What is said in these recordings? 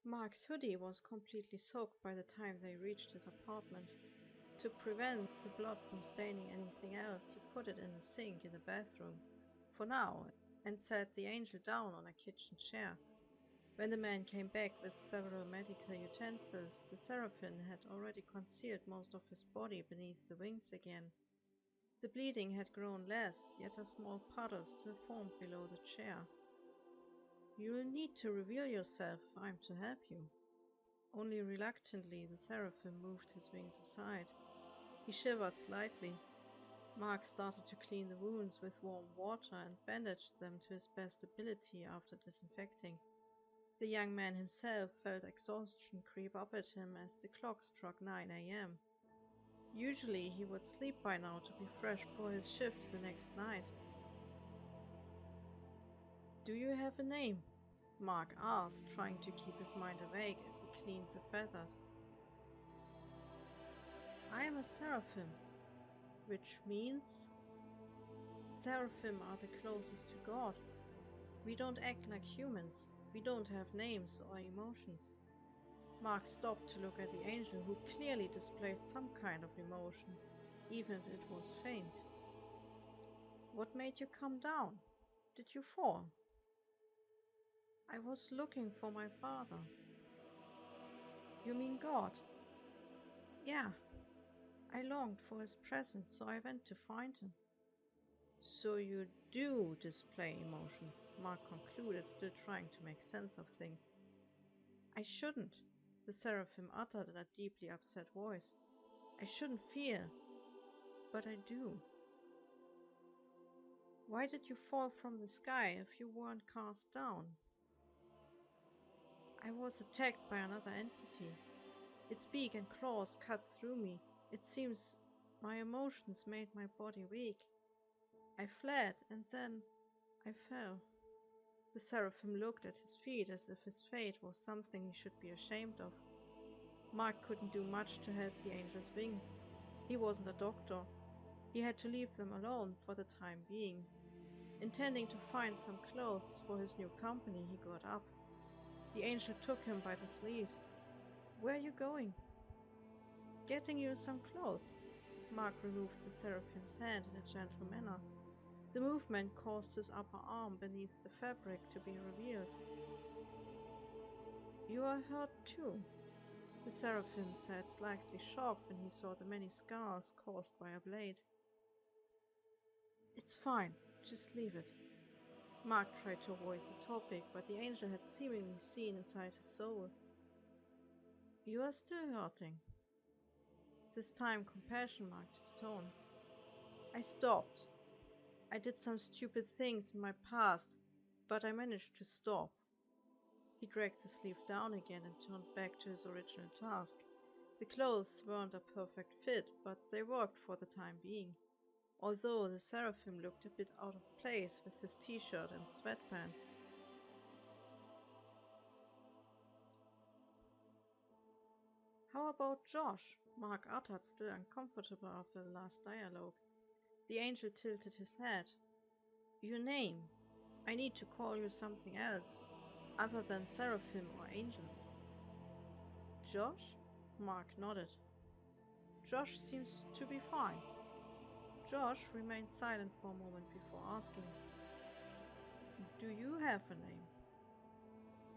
Mark's hoodie was completely soaked by the time they reached his apartment. To prevent the blood from staining anything else, he put it in the sink in the bathroom, for now, and sat the angel down on a kitchen chair. When the man came back with several medical utensils, the seraphim had already concealed most of his body beneath the wings again. The bleeding had grown less, yet a small puddle still formed below the chair. "You'll need to reveal yourself if I'm to help you." Only reluctantly the seraphim moved his wings aside. He shivered slightly. Mark started to clean the wounds with warm water and bandaged them to his best ability after disinfecting. The young man himself felt exhaustion creep up at him as the clock struck 9 a.m. Usually he would sleep by now to be fresh for his shift the next night. "Do you have a name?" Mark asked, trying to keep his mind awake as he cleaned the feathers. "I am a seraphim." "Which means?" "Seraphim are the closest to God. We don't act like humans. We don't have names or emotions." Mark stopped to look at the angel, who clearly displayed some kind of emotion, even if it was faint. "What made you come down? Did you fall?" "I was looking for my father." "You mean God?" "Yeah. I longed for his presence, so I went to find him." "So you do display emotions," Mark concluded, still trying to make sense of things. "I shouldn't," the seraphim uttered in a deeply upset voice. "I shouldn't feel, but I do." "Why did you fall from the sky if you weren't cast down?" "I was attacked by another entity. Its beak and claws cut through me. It seems my emotions made my body weak. I fled, and then I fell." The seraphim looked at his feet as if his fate was something he should be ashamed of. Mark couldn't do much to help the angel's wings. He wasn't a doctor. He had to leave them alone for the time being. Intending to find some clothes for his new company, he got up. The angel took him by the sleeves. "Where are you going?" "Getting you some clothes." Mark removed the seraphim's hand in a gentle manner. The movement caused his upper arm beneath the fabric to be revealed. "You are hurt too," the seraphim said, slightly shocked when he saw the many scars caused by a blade. "It's fine, just leave it." Mark tried to avoid the topic, but the angel had seemingly seen inside his soul. "You are still hurting." This time compassion marked his tone. "I stopped. I did some stupid things in my past, but I managed to stop." He dragged the sleeve down again and turned back to his original task. The clothes weren't a perfect fit, but they worked for the time being, although the seraphim looked a bit out of place with his t-shirt and sweatpants. "How about Josh?" Mark uttered, still uncomfortable after the last dialogue. The angel tilted his head. "Your name. I need to call you something else, other than seraphim or angel." "Josh?" Mark nodded. "Josh seems to be fine." Josh remained silent for a moment before asking, "Do you have a name?"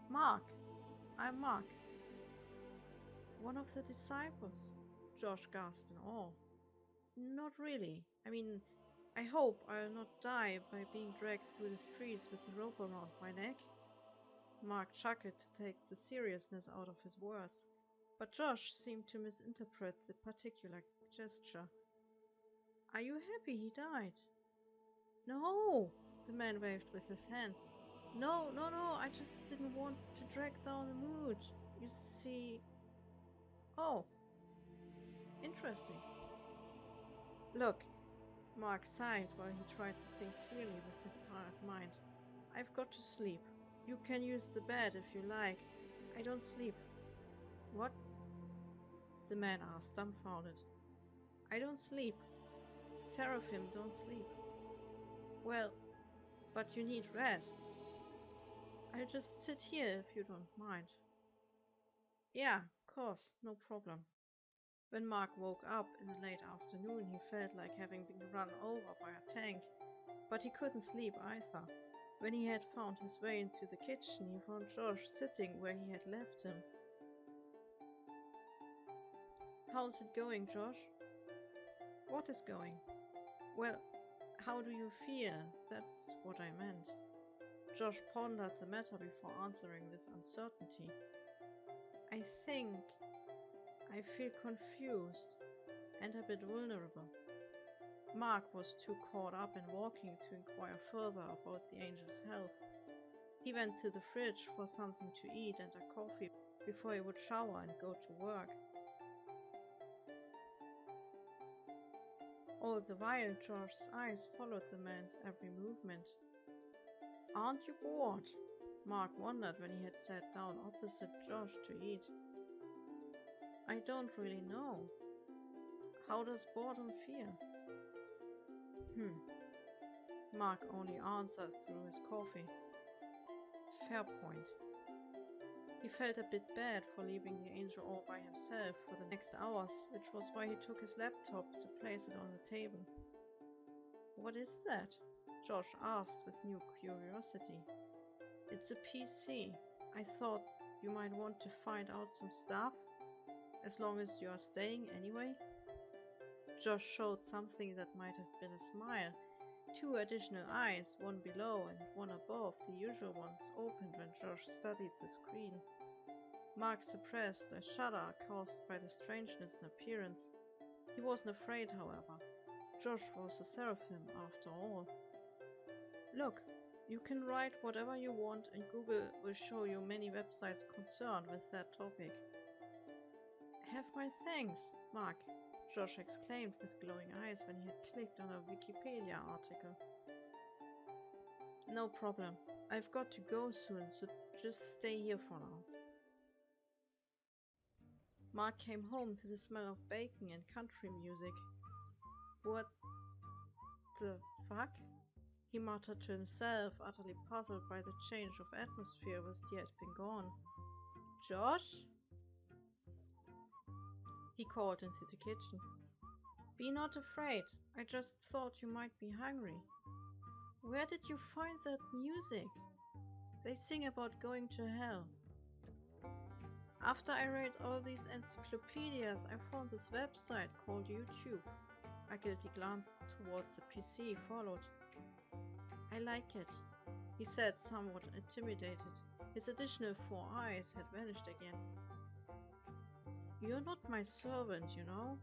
"Mark. I'm Mark." "One of the disciples?" Josh gasped in awe. "Not really. I hope I'll not die by being dragged through the streets with a rope around my neck." Mark chuckled to take the seriousness out of his words, but Josh seemed to misinterpret the particular gesture. "Are you happy he died?" "No!" the man waved with his hands. No, I just didn't want to drag down the mood. You see... Oh, interesting." "Look," Mark sighed while he tried to think clearly with his tired mind. "I've got to sleep. You can use the bed if you like. I don't sleep." "What?" the man asked, dumbfounded. "I don't sleep. Seraphim don't sleep." "Well, but you need rest." "I'll just sit here if you don't mind." Yeah, of course, no problem. When Mark woke up in the late afternoon, he felt like having been run over by a tank, but he couldn't sleep either. When he had found his way into the kitchen, he found Josh sitting where he had left him. How's it going, Josh? What is going? Well, how do you feel? That's what I meant. Josh pondered the matter before answering with uncertainty. I think I feel confused and a bit vulnerable. Mark was too caught up in walking to inquire further about the angel's health. He went to the fridge for something to eat and a coffee before he would shower and go to work. All the while, Josh's eyes followed the man's every movement. Aren't you bored? Mark wondered when he had sat down opposite Josh to eat. I don't really know. How does boredom feel? Mark only answered through his coffee. Fair point. He felt a bit bad for leaving the angel all by himself for the next hours, which was why he took his laptop to place it on the table. What is that? Josh asked with new curiosity. It's a PC. I thought you might want to find out some stuff, as long as you are staying anyway. Josh showed something that might have been a smile. Two additional eyes, one below and one above the usual ones, opened when Josh studied the screen. Mark suppressed a shudder caused by the strangeness in appearance. He wasn't afraid, however. Josh was a seraphim, after all. Look, you can write whatever you want and Google will show you many websites concerned with that topic. Have my thanks, Mark, Josh exclaimed with glowing eyes when he had clicked on a Wikipedia article. No problem. I've got to go soon, so just stay here for now. Mark came home to the smell of bacon and country music. What the fuck? He muttered to himself, utterly puzzled by the change of atmosphere whilst he had been gone. Josh? He called into the kitchen. Be not afraid. I just thought you might be hungry. Where did you find that music? They sing about going to hell. After I read all these encyclopedias, I found this website called YouTube. A guilty glance towards the PC followed. I like it, he said, somewhat intimidated. His additional 4 eyes had vanished again. You're not my servant, you know,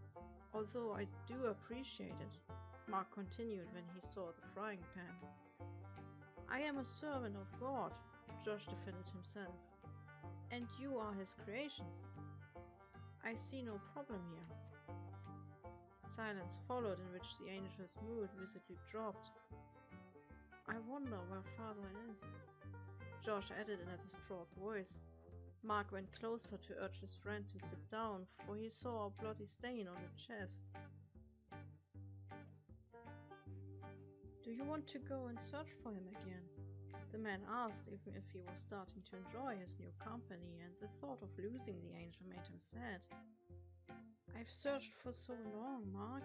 although I do appreciate it, Mark continued when he saw the frying pan. I am a servant of God, Josh defended himself. And you are his creations. I see no problem here. Silence followed, in which the angel's mood visibly dropped. I wonder where Father is, Josh added in a distraught voice. Mark went closer to urge his friend to sit down, for he saw a bloody stain on the chest. Do you want to go and search for him again? The man asked, even if he was starting to enjoy his new company, and the thought of losing the angel made him sad. I've searched for so long, Mark.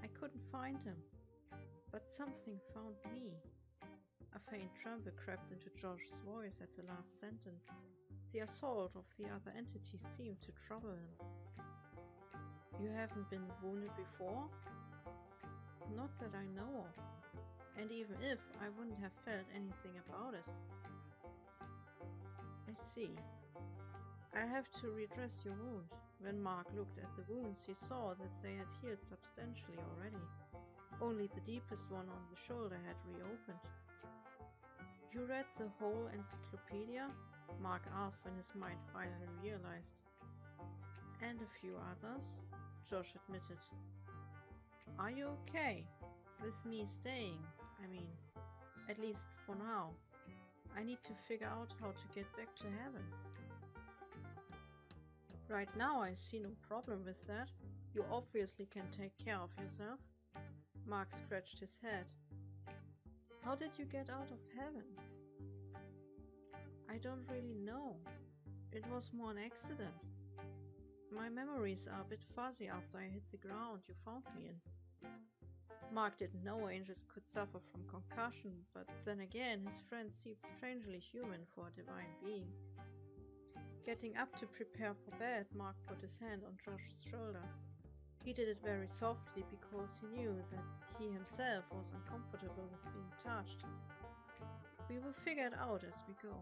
I couldn't find him. But something found me. A faint tremble crept into Josh's voice at the last sentence. The assault of the other entity seemed to trouble him. You haven't been wounded before? Not that I know of. And even if, I wouldn't have felt anything about it. I see. I have to redress your wound. When Mark looked at the wounds, he saw that they had healed substantially already. Only the deepest one on the shoulder had reopened. You read the whole encyclopedia? Mark asked when his mind finally realized. And a few others, Josh admitted. Are you okay? With me staying, I mean, at least for now. I need to figure out how to get back to heaven. Right now I see no problem with that. You obviously can take care of yourself. Mark scratched his head. How did you get out of heaven? I don't really know. It was more an accident. My memories are a bit fuzzy after I hit the ground you found me in. Mark didn't know angels could suffer from concussion, but then again, his friend seemed strangely human for a divine being. Getting up to prepare for bed, Mark put his hand on Josh's shoulder. He did it very softly because he knew that he himself was uncomfortable with being touched. We will figure it out as we go.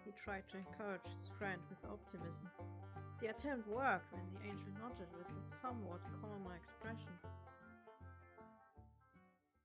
He tried to encourage his friend with optimism. The attempt worked when the angel nodded with a somewhat calmer expression.